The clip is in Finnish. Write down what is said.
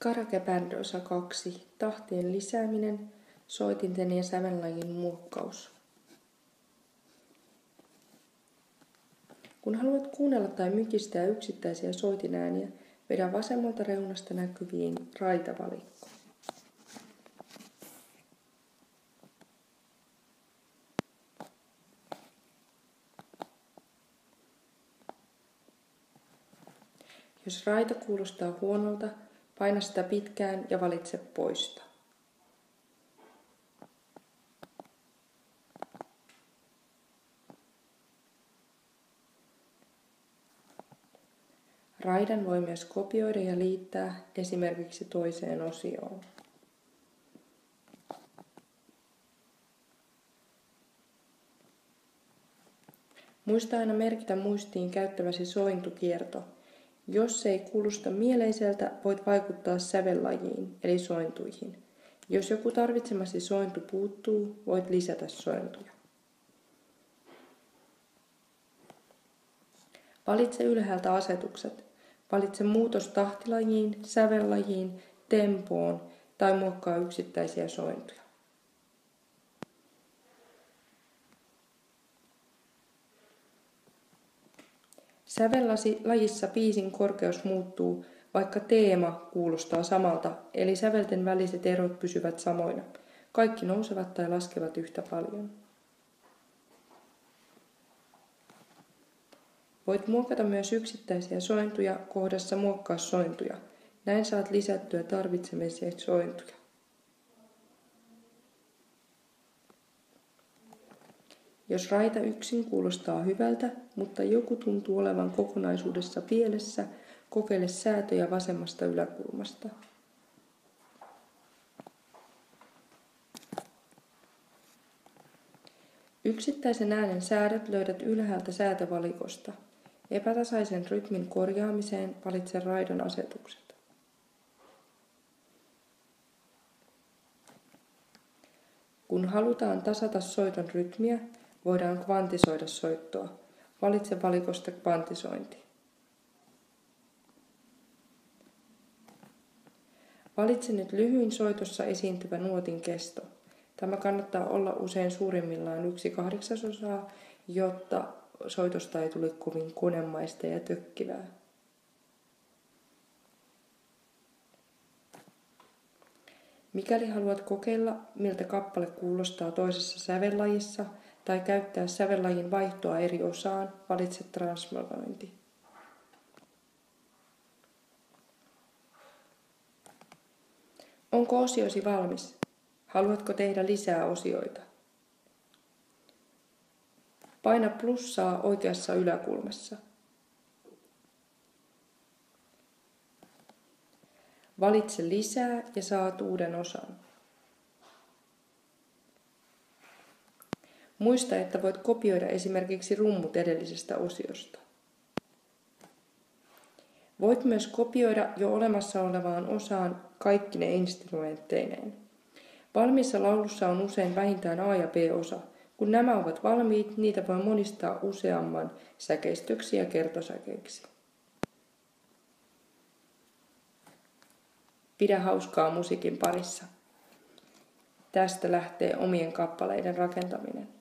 Karaoke-bändi osa 2. Tahtien lisääminen, soitinten ja sävellajin muokkaus. Kun haluat kuunnella tai mykistää yksittäisiä soitinääniä, vedä vasemmalta reunasta näkyviin raitavalikko. Jos raita kuulostaa huonolta, paina sitä pitkään ja valitse poista. Raidan voi myös kopioida ja liittää esimerkiksi toiseen osioon. Muista aina merkitä muistiin käyttämäsi sointukierto. Jos se ei kuulosta mieleiseltä, voit vaikuttaa sävellajiin eli sointuihin. Jos joku tarvitsemasi sointu puuttuu, voit lisätä sointuja. Valitse ylhäältä asetukset. Valitse muutos tahtilajiin, sävellajiin, tempoon tai muokkaa yksittäisiä sointuja. Sävellajissa biisin korkeus muuttuu, vaikka teema kuulostaa samalta, eli sävelten väliset erot pysyvät samoina. Kaikki nousevat tai laskevat yhtä paljon. Voit muokata myös yksittäisiä sointuja kohdassa muokkaa sointuja. Näin saat lisättyä tarvitsemisia sointuja. Jos raita yksin kuulostaa hyvältä, mutta joku tuntuu olevan kokonaisuudessa pielessä, kokeile säätöjä vasemmasta yläkulmasta. Yksittäisen äänen säädöt löydät ylhäältä säätövalikosta. Epätasaisen rytmin korjaamiseen valitse raidan asetukset. Kun halutaan tasata soiton rytmiä, voidaan kvantisoida soittoa. Valitse valikosta kvantisointi. Valitse nyt lyhyin soitossa esiintyvä nuotin kesto. Tämä kannattaa olla usein suurimmillaan 1/8, jotta soitosta ei tule kovin konemaista ja tökkivää. Mikäli haluat kokeilla, miltä kappale kuulostaa toisessa sävellajissa tai käyttää sävellajin vaihtoa eri osaan, valitse transmodointi. Onko osiosi valmis? Haluatko tehdä lisää osioita? Paina plussaa oikeassa yläkulmassa. Valitse lisää ja saat uuden osan. Muista, että voit kopioida esimerkiksi rummut edellisestä osiosta. Voit myös kopioida jo olemassa olevaan osaan kaikki ne instrumentteineen. Valmiissa laulussa on usein vähintään A- ja B-osa. Kun nämä ovat valmiit, niitä voi monistaa useamman säkeistöksi ja kertosäkeiksi. Pidä hauskaa musiikin parissa. Tästä lähtee omien kappaleiden rakentaminen.